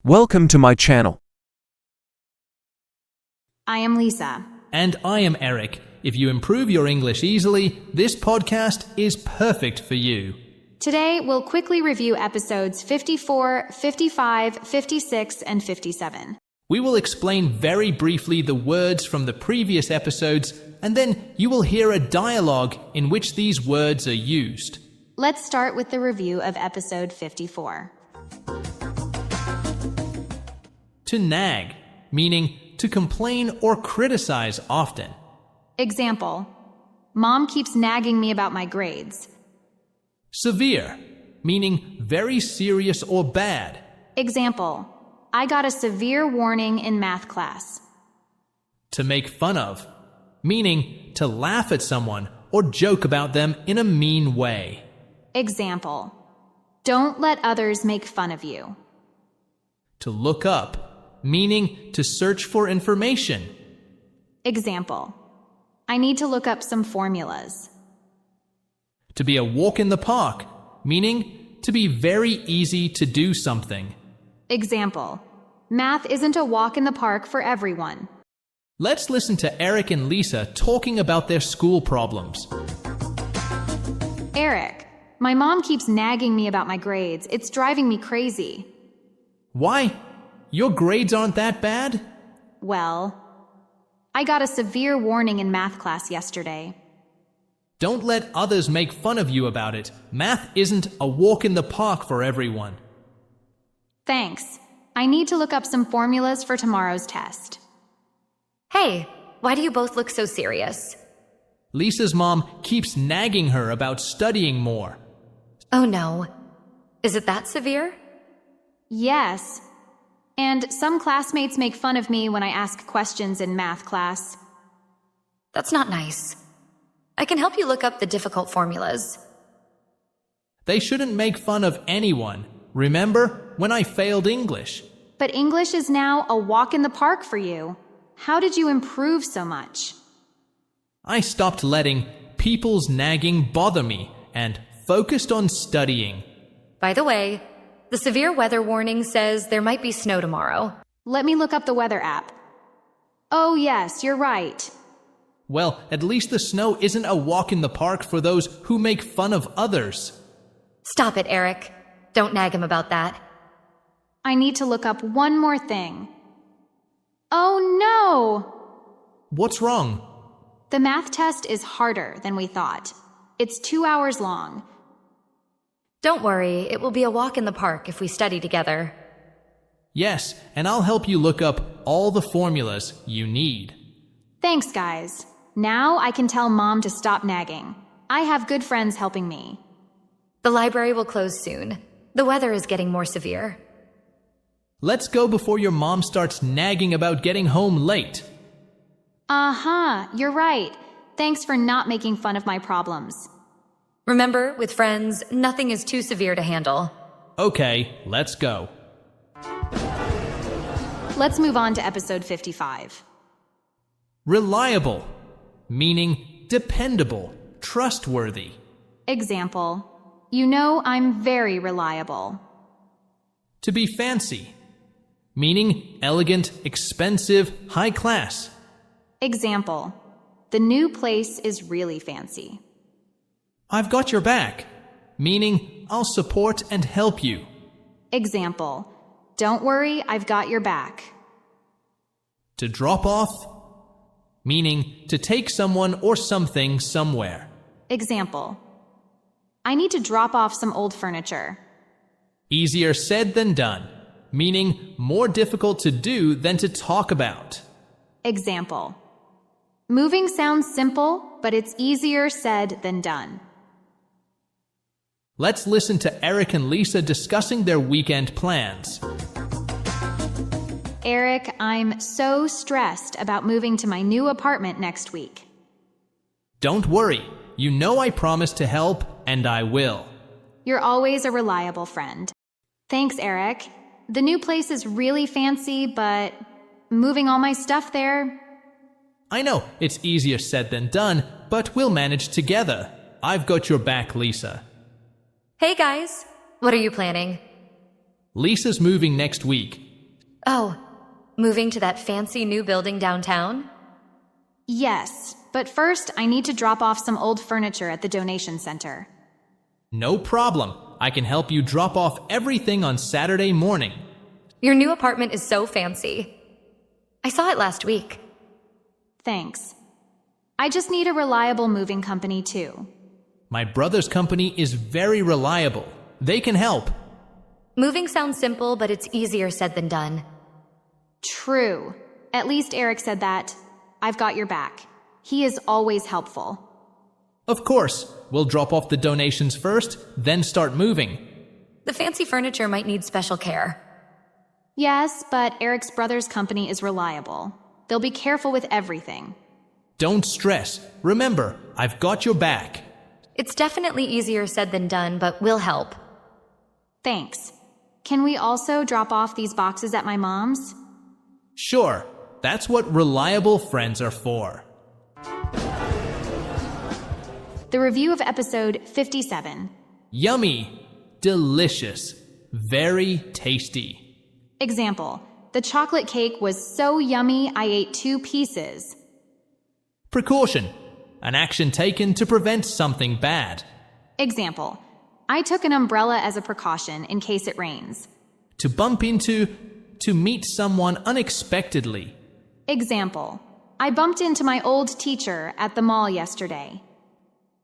Welcome to my channel. I am Lisa. And I am Eric. If you improve your English easily, this podcast is perfect for you. Today, we'll quickly review episodes 54, 55, 56, and 57. We will explain very briefly the words from the previous episodes, and then you will hear a dialogue in which these words are used. Let's start with the review of episode 54. To nag, meaning to complain or criticize often. Example: Mom keeps nagging me about my grades. Severe, meaning very serious or bad. Example: I got a severe warning in math class. To make fun of, meaning to laugh at someone or joke about them in a mean way. Example: Don't let others make fun of you. To look up, meaning to search for information. Example: I need to look up some formulas. To be a walk in the park, meaning to be very easy to do something. Example: Math isn't a walk in the park for everyone. Let's listen to Eric and Lisa talking about their school problems. Eric: My mom keeps nagging me about my grades. It's driving me crazy. Why? Your grades aren't that bad? Well, I got a severe warning in math class yesterday. Don't let others make fun of you about it. Math isn't a walk in the park for everyone. Thanks. I need to look up some formulas for tomorrow's test. Hey, why do you both look so serious? Lisa's mom keeps nagging her about studying more. Oh no. Is it that severe? Yes. And some classmates make fun of me when I ask questions in math class. That's not nice. I can help you look up the difficult formulas. They shouldn't make fun of anyone. Remember when I failed English? But English is now a walk in the park for you. How did you improve so much? I stopped letting people's nagging bother me and focused on studying. By the way, the severe weather warning says there might be snow tomorrow. Let me look up the weather app. Oh yes, you're right. Well, at least the snow isn't a walk in the park for those who make fun of others. Stop it, Eric. Don't nag him about that. I need to look up one more thing. Oh no! What's wrong? The math test is harder than we thought. It's 2 hours long. Don't worry, it will be a walk in the park if we study together. Yes, and I'll help you look up all the formulas you need. Thanks, guys. Now I can tell Mom to stop nagging. I have good friends helping me. The library will close soon. The weather is getting more severe. Let's go before your mom starts nagging about getting home late. You're right. Thanks for not making fun of my problems. Remember, with friends, nothing is too severe to handle. Okay, let's go. Let's move on to episode 55. Reliable, meaning dependable, trustworthy. Example: You know I'm very reliable. To be fancy, meaning elegant, expensive, high class. Example: The new place is really fancy. I've got your back, meaning I'll support and help you. Example: Don't worry, I've got your back. To drop off, meaning to take someone or something somewhere. Example: I need to drop off some old furniture. Easier said than done, meaning more difficult to do than to talk about. Example: Moving sounds simple, but it's easier said than done. Let's listen to Eric and Lisa discussing their weekend plans. Eric, I'm so stressed about moving to my new apartment next week. Don't worry. You know I promised to help, and I will. You're always a reliable friend. Thanks, Eric. The new place is really fancy, but moving all my stuff there... I know it's easier said than done, but we'll manage together. I've got your back, Lisa. Hey guys, what are you planning? Lisa's moving next week. Oh, moving to that fancy new building downtown? Yes, but first I need to drop off some old furniture at the donation center. No problem. I can help you drop off everything on Saturday morning. Your new apartment is so fancy. I saw it last week. Thanks. I just need a reliable moving company too. My brother's company is very reliable. They can help. Moving sounds simple, but it's easier said than done. True. At least Eric said that. I've got your back. He is always helpful. Of course, we'll drop off the donations first, then start moving. The fancy furniture might need special care. Yes, but Eric's brother's company is reliable. They'll be careful with everything. Don't stress. Remember, I've got your back. It's definitely easier said than done, but we'll help. Thanks. Can we also drop off these boxes at my mom's? Sure, that's what reliable friends are for. The review of episode 57. Yummy, delicious, very tasty. Example, the chocolate cake was so yummy I ate 2 pieces. Precaution, an action taken to prevent something bad. Example, I took an umbrella as a precaution in case it rains. To bump into, to meet someone unexpectedly. Example, I bumped into my old teacher at the mall yesterday.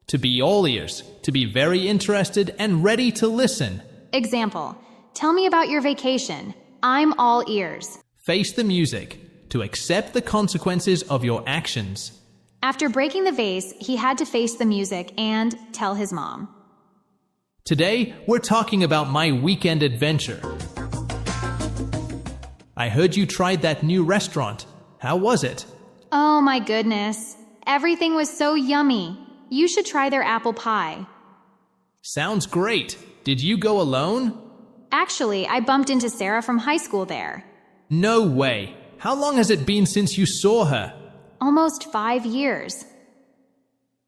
To be all ears, to be very interested and ready to listen. Example, tell me about your vacation. I'm all ears. Face the music, to accept the consequences of your actions. After breaking the vase, he had to face the music and tell his mom. Today, we're talking about my weekend adventure. I heard you tried that new restaurant. How was it? Oh my goodness. Everything was so yummy. You should try their apple pie. Sounds great. Did you go alone? Actually, I bumped into Sarah from high school there. No way. How long has it been since you saw her? Almost 5 years.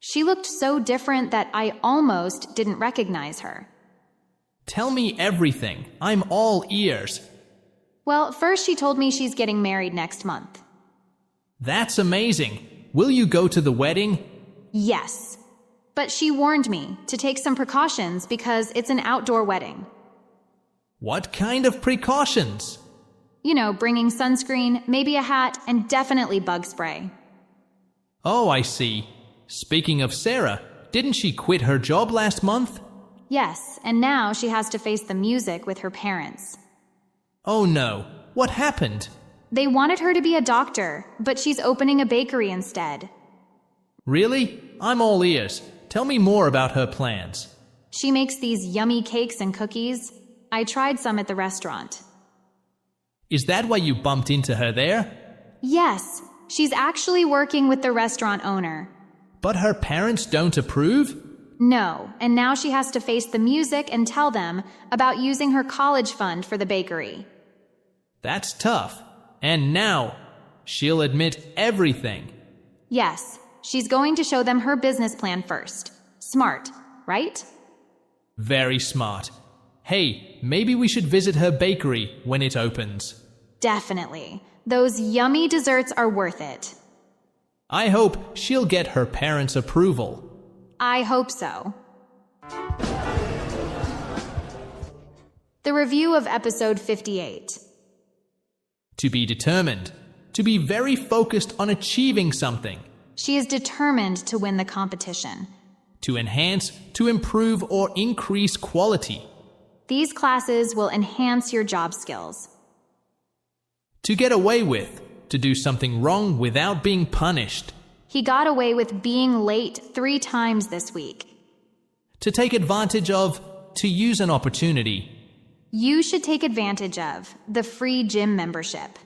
She looked so different that I almost didn't recognize her. Tell me everything. I'm all ears. Well, first she told me she's getting married next month. That's amazing. Will you go to the wedding? Yes. But she warned me to take some precautions because it's an outdoor wedding. What kind of precautions? You know, bringing sunscreen, maybe a hat, and definitely bug spray. Oh, I see. Speaking of Sarah, didn't she quit her job last month? Yes, and now she has to face the music with her parents. Oh no, what happened? They wanted her to be a doctor, but she's opening a bakery instead. Really? I'm all ears. Tell me more about her plans. She makes these yummy cakes and cookies. I tried some at the restaurant. Is that why you bumped into her there? Yes, she's actually working with the restaurant owner. But her parents don't approve? No, and now she has to face the music and tell them about using her college fund for the bakery. That's tough. And now, she'll admit everything. Yes, she's going to show them her business plan first. Smart, right? Very smart. Hey, maybe we should visit her bakery when it opens. Definitely. Those yummy desserts are worth it. I hope she'll get her parents' approval. I hope so. The review of episode 58. To be determined. To be very focused on achieving something. She is determined to win the competition. To enhance, to improve, or increase quality. These classes will enhance your job skills. To get away with. To do something wrong without being punished. He got away with being late 3 times this week. To take advantage of. To use an opportunity. You should take advantage of the free gym membership.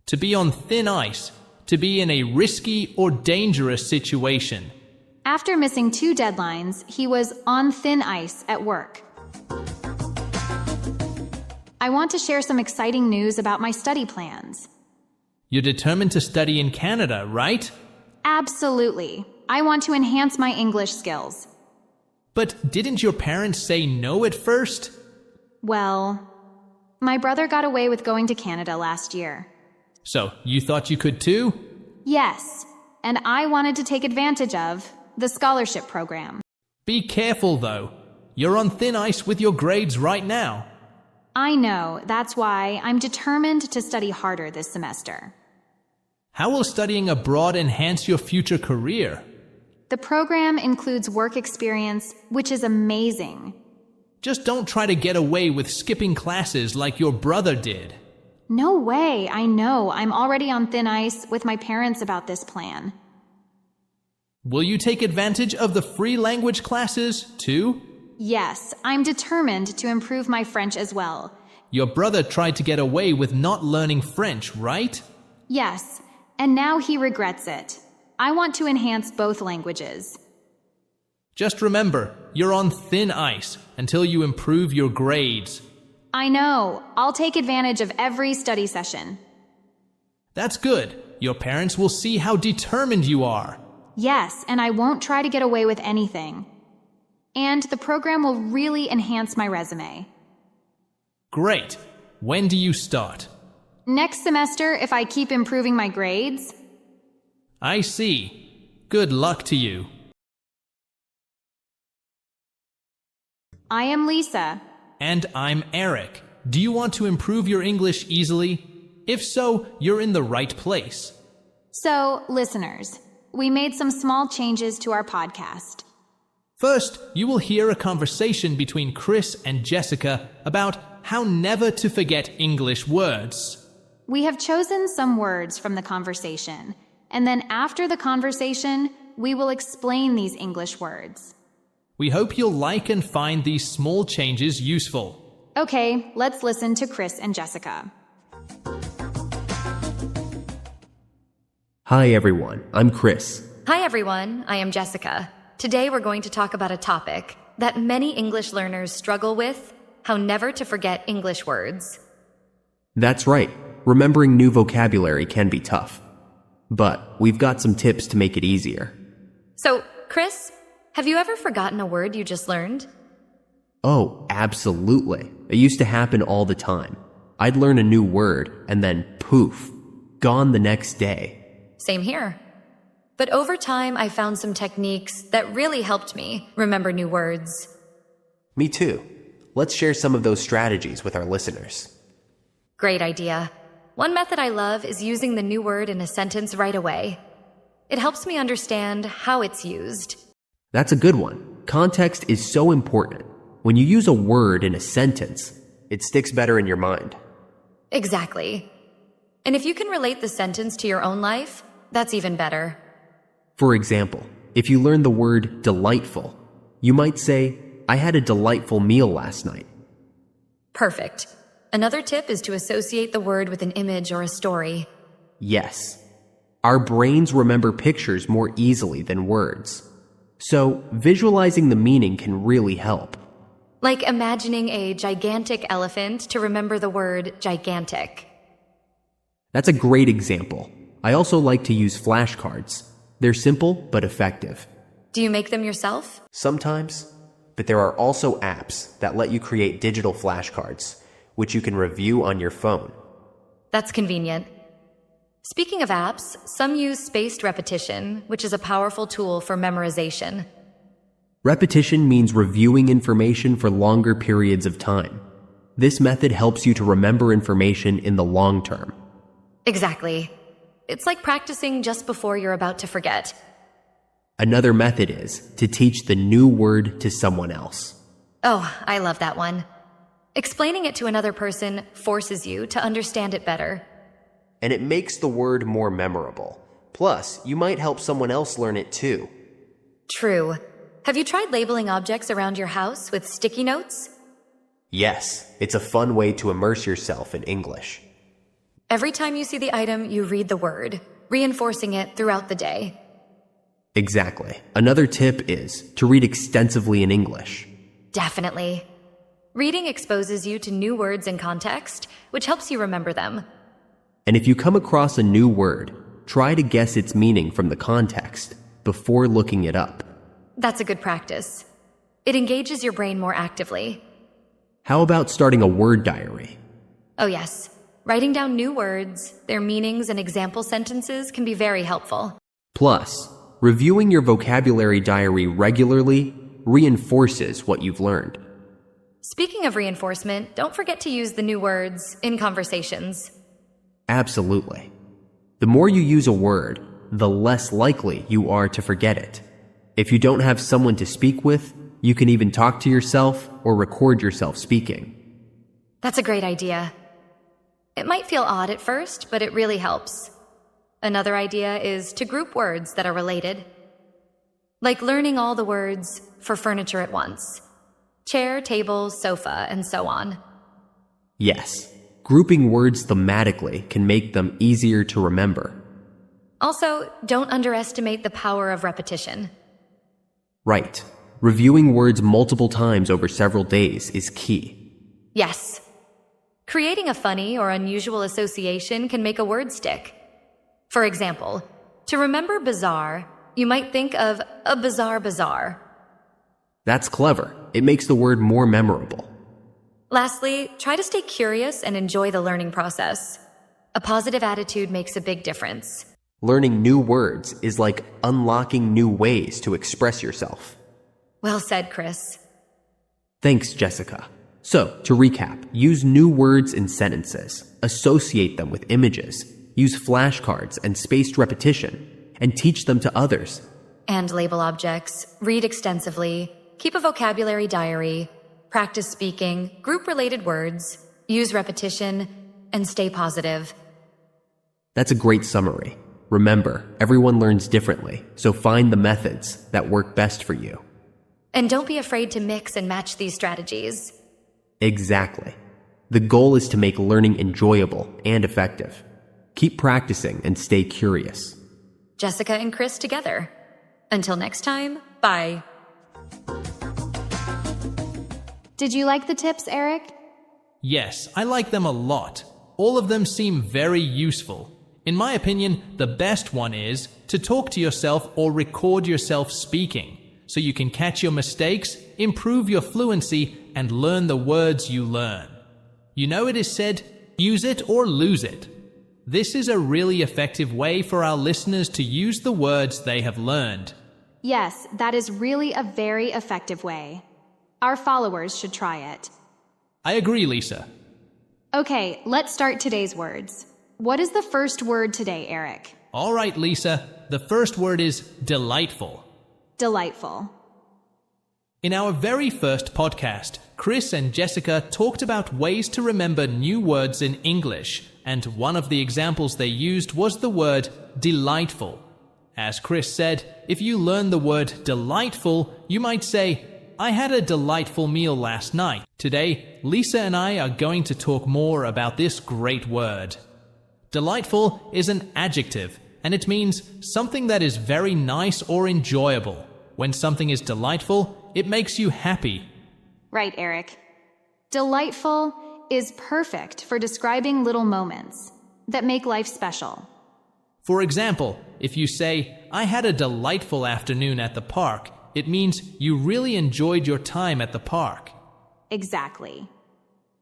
To be on thin ice. To be in a risky or dangerous situation. After missing 2 deadlines, he was on thin ice at work. I want to share some exciting news about my study plans. You're determined to study in Canada, right? Absolutely. I want to enhance my English skills. But didn't your parents say no at first? Well, My brother got away with going to Canada last year. So, you thought you could too? Yes, and I wanted to take advantage of the scholarship program. Be careful though. You're on thin ice with your grades right now. I know, that's why I'm determined to study harder this semester. How will studying abroad enhance your future career? The program includes work experience, which is amazing. Just don't try to get away with skipping classes like your brother did. No way, I know. I'm already on thin ice with my parents about this plan. Will you take advantage of the free language classes too? Yes, I'm determined to improve my French as well. Your brother tried to get away with not learning French, right? Yes, and now he regrets it. I want to enhance both languages. Just remember, you're on thin ice until you improve your grades. I know. I'll take advantage of every study session. That's good. Your parents will see how determined you are. Yes, and I won't try to get away with anything. And the program will really enhance my resume. Great. When do you start? Next semester, if I keep improving my grades. I see. Good luck to you. I am Lisa. And I'm Eric. Do you want to improve your English easily? If so, you're in the right place. So, listeners, we made some small changes to our podcast. First, you will hear a conversation between Chris and Jessica about how never to forget English words. We have chosen some words from the conversation, and then after the conversation, we will explain these English words. We hope you'll like and find these small changes useful. Okay, let's listen to Chris and Jessica. Hi everyone, I'm Chris. Hi everyone, I am Jessica. Today we're going to talk about a topic that many English learners struggle with: how never to forget English words. That's right, remembering new vocabulary can be tough. But we've got some tips to make it easier. So, Chris, have you ever forgotten a word you just learned? Oh, absolutely. It used to happen all the time. I'd learn a new word and then poof, gone the next day. Same here. But over time, I found some techniques that really helped me remember new words. Me too. Let's share some of those strategies with our listeners. Great idea. One method I love is using the new word in a sentence right away. It helps me understand how it's used. That's a good one. Context is so important. When you use a word in a sentence, it sticks better in your mind. Exactly. And if you can relate the sentence to your own life, that's even better. For example, if you learn the word delightful, you might say, I had a delightful meal last night. Perfect. Another tip is to associate the word with an image or a story. Yes. Our brains remember pictures more easily than words. So, visualizing the meaning can really help. Like imagining a gigantic elephant to remember the word gigantic. That's a great example. I also like to use flashcards. They're simple but effective. Do you make them yourself? Sometimes, but there are also apps that let you create digital flashcards, which you can review on your phone. That's convenient. Speaking of apps, some use spaced repetition, which is a powerful tool for memorization. Repetition means reviewing information for longer periods of time. This method helps you to remember information in the long term. Exactly. It's like practicing just before you're about to forget. Another method is to teach the new word to someone else. Oh, I love that one. Explaining it to another person forces you to understand it better. And it makes the word more memorable. Plus, you might help someone else learn it too. True. Have you tried labeling objects around your house with sticky notes? Yes, it's a fun way to immerse yourself in English. Every time you see the item, you read the word, reinforcing it throughout the day. Exactly. Another tip is to read extensively in English. Definitely. Reading exposes you to new words in context, which helps you remember them. And if you come across a new word, try to guess its meaning from the context before looking it up. That's a good practice. It engages your brain more actively. How about starting a word diary? Oh yes, writing down new words, their meanings, and example sentences can be very helpful. Plus, reviewing your vocabulary diary regularly reinforces what you've learned. Speaking of reinforcement, don't forget to use the new words in conversations. Absolutely. The more you use a word, the less likely you are to forget it. If you don't have someone to speak with, you can even talk to yourself or record yourself speaking. That's a great idea. It might feel odd at first, but it really helps. Another idea is to group words that are related. Like learning all the words for furniture at once. Chair, table, sofa, and so on. Yes, grouping words thematically can make them easier to remember. Also, don't underestimate the power of repetition. Right. Reviewing words multiple times over several days is key. Yes. Creating a funny or unusual association can make a word stick. For example, to remember bizarre, you might think of a bizarre bazaar. That's clever. It makes the word more memorable. Lastly, try to stay curious and enjoy the learning process. A positive attitude makes a big difference. Learning new words is like unlocking new ways to express yourself. Well said, Chris. Thanks, Jessica. So, to recap, use new words in sentences, associate them with images, use flashcards and spaced repetition, and teach them to others. And label objects, read extensively, keep a vocabulary diary, practice speaking, group related words, use repetition, and stay positive. That's a great summary. Remember, everyone learns differently, so find the methods that work best for you. And don't be afraid to mix and match these strategies. Exactly. The goal is to make learning enjoyable and effective. Keep practicing and stay curious. Jessica and Chris together. Until next time, bye. Did you like the tips, Eric? Yes, I like them a lot. All of them seem very useful. In my opinion, the best one is to talk to yourself or record yourself speaking, so you can catch your mistakes, improve your fluency, and learn the words you learn. You know it is said, use it or lose it. This is a really effective way for our listeners to use the words they have learned. Yes, that is really a very effective way. Our followers should try it. I agree, Lisa. Okay, let's start today's words. What is the first word today, Eric? All right, Lisa. The first word is delightful. Delightful. In our very first podcast, Chris and Jessica talked about ways to remember new words in English, and one of the examples they used was the word delightful. As Chris said, if you learn the word delightful, you might say, I had a delightful meal last night. Today, Lisa and I are going to talk more about this great word. Delightful is an adjective, and it means something that is very nice or enjoyable. When something is delightful, it makes you happy. Right, Eric. Delightful is perfect for describing little moments that make life special. For example, if you say, I had a delightful afternoon at the park, it means you really enjoyed your time at the park. Exactly.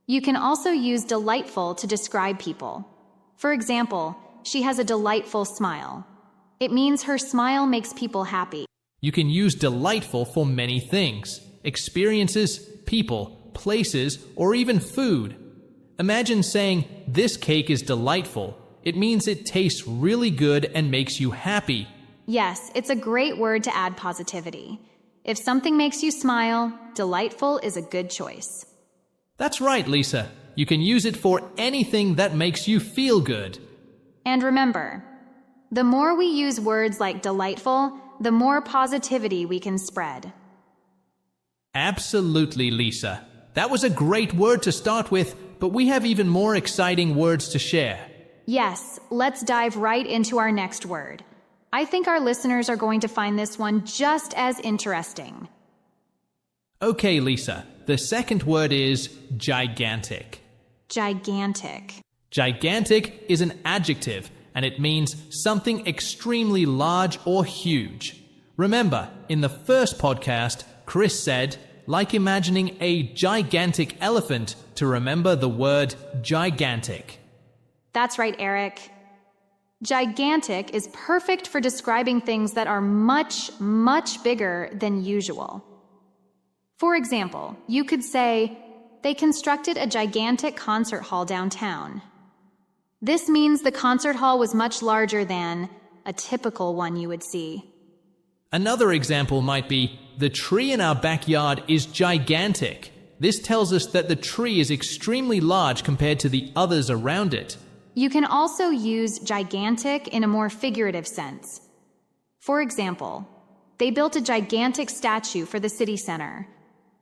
You can also use delightful to describe people. For example, she has a delightful smile. It means her smile makes people happy. You can use delightful for many things: experiences, people, places, or even food. Imagine saying, this cake is delightful. It means it tastes really good and makes you happy. Yes, it's a great word to add positivity. If something makes you smile, delightful is a good choice. That's right, Lisa. You can use it for anything that makes you feel good. And remember, the more we use words like delightful, the more positivity we can spread. Absolutely, Lisa. That was a great word to start with, but we have even more exciting words to share. Yes, let's dive right into our next word. I think our listeners are going to find this one just as interesting. Okay, Lisa. The second word is gigantic. Gigantic. Gigantic is an adjective, and it means something extremely large or huge. Remember, in the first podcast, Chris said, like imagining a gigantic elephant to remember the word gigantic. That's right, Eric. Gigantic is perfect for describing things that are much, much bigger than usual. For example, you could say, they constructed a gigantic concert hall downtown. This means the concert hall was much larger than a typical one you would see. Another example might be, the tree in our backyard is gigantic. This tells us that the tree is extremely large compared to the others around it. You can also use gigantic in a more figurative sense. For example, they built a gigantic statue for the city center.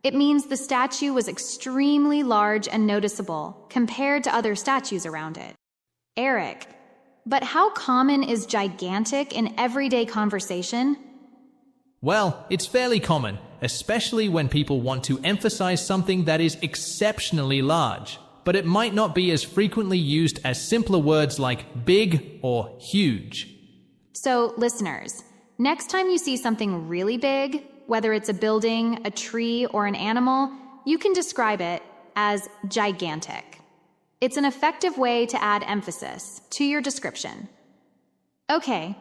It means the statue was extremely large and noticeable compared to other statues around it. Eric, but how common is gigantic in everyday conversation? Well, it's fairly common, especially when people want to emphasize something that is exceptionally large, but it might not be as frequently used as simpler words like big or huge. So, listeners, next time you see something really big, whether it's a building, a tree, or an animal, you can describe it as gigantic. It's an effective way to add emphasis to your description. Okay,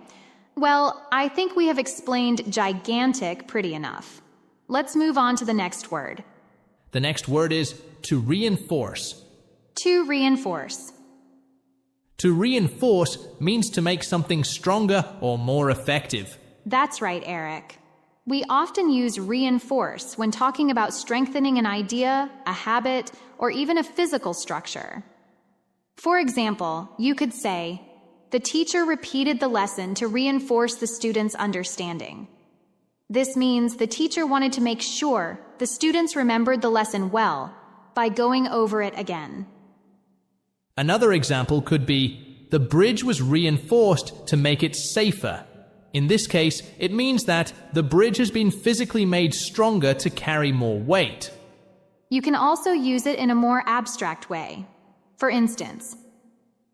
well, I think we have explained gigantic pretty enough. Let's move on to the next word. The next word is to reinforce. To reinforce. To reinforce means to make something stronger or more effective. That's right, Eric. We often use reinforce when talking about strengthening an idea, a habit, or even a physical structure. For example, you could say, the teacher repeated the lesson to reinforce the students' understanding. This means the teacher wanted to make sure the students remembered the lesson well by going over it again. Another example could be, the bridge was reinforced to make it safer. In this case, it means that the bridge has been physically made stronger to carry more weight. You can also use it in a more abstract way. For instance,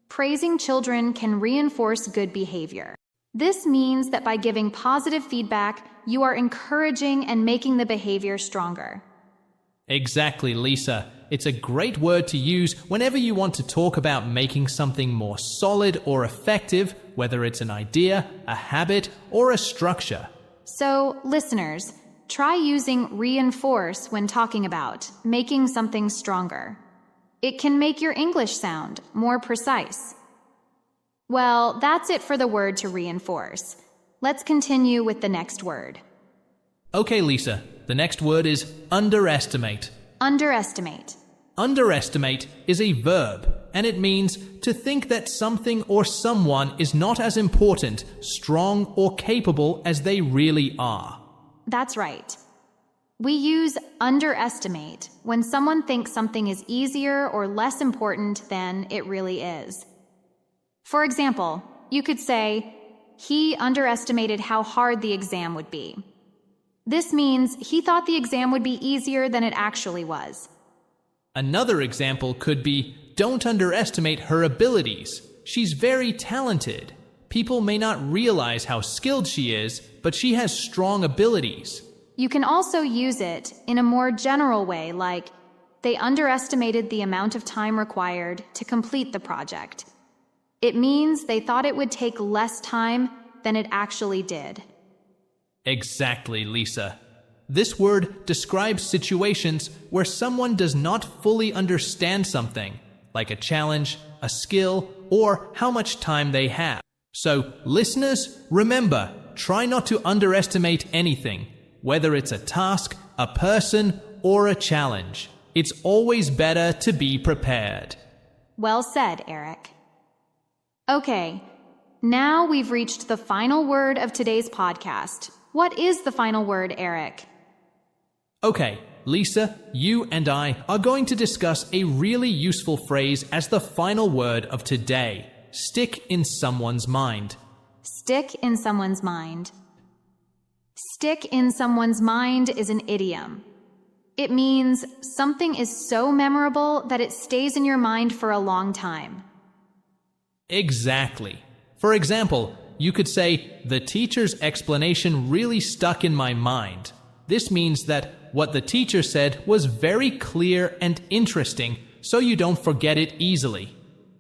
praising children can reinforce good behavior. This means that by giving positive feedback, you are encouraging and making the behavior stronger. Exactly, Lisa. It's a great word to use whenever you want to talk about making something more solid or effective, whether it's an idea, a habit, or a structure. So, listeners, try using reinforce when talking about making something stronger. It can make your English sound more precise. Well, that's it for the word to reinforce. Let's continue with the next word. Okay, Lisa. The next word is underestimate. Underestimate. Underestimate is a verb, and it means to think that something or someone is not as important, strong, or capable as they really are. That's right. We use underestimate when someone thinks something is easier or less important than it really is. For example, you could say, he underestimated how hard the exam would be. This means he thought the exam would be easier than it actually was. Another example could be, don't underestimate her abilities. She's very talented. People may not realize how skilled she is, but she has strong abilities. You can also use it in a more general way, like, they underestimated the amount of time required to complete the project. It means they thought it would take less time than it actually did. Exactly, Lisa. This word describes situations where someone does not fully understand something, like a challenge, a skill, or how much time they have. So, listeners, remember, try not to underestimate anything, whether it's a task, a person, or a challenge. It's always better to be prepared. Well said, Eric. Okay, now we've reached the final word of today's podcast. What is the final word, Eric? Okay, Lisa, you and I are going to discuss a really useful phrase as the final word of today. Stick in someone's mind. Stick in someone's mind. Stick in someone's mind is an idiom. It means something is so memorable that it stays in your mind for a long time. Exactly. For example, you could say, the teacher's explanation really stuck in my mind. This means that what the teacher said was very clear and interesting, so you don't forget it easily.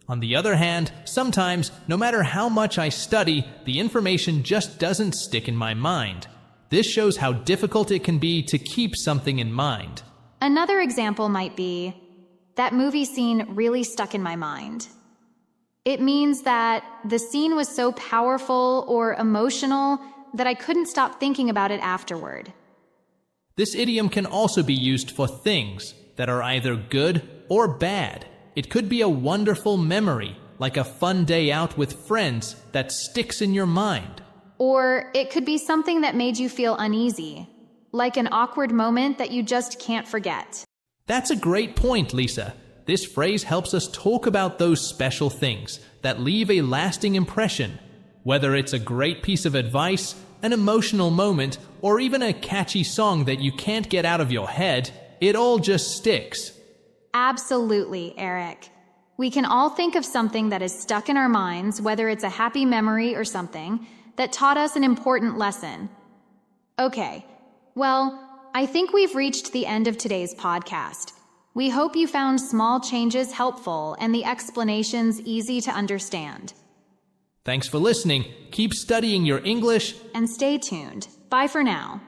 On the other hand, sometimes, no matter how much I study, the information just doesn't stick in my mind. This shows how difficult it can be to keep something in mind. Another example might be, that movie scene really stuck in my mind. It means that the scene was so powerful or emotional that I couldn't stop thinking about it afterward. This idiom can also be used for things that are either good or bad. It could be a wonderful memory, like a fun day out with friends that sticks in your mind. Or it could be something that made you feel uneasy, like an awkward moment that you just can't forget. That's a great point, Lisa. This phrase helps us talk about those special things that leave a lasting impression. Whether it's a great piece of advice, an emotional moment, or even a catchy song that you can't get out of your head, it all just sticks. Absolutely, Eric. We can all think of something that is stuck in our minds, whether it's a happy memory or something, that taught us an important lesson. Okay, well, I think we've reached the end of today's podcast. We hope you found small changes helpful and the explanations easy to understand. Thanks for listening. Keep studying your English and stay tuned. Bye for now.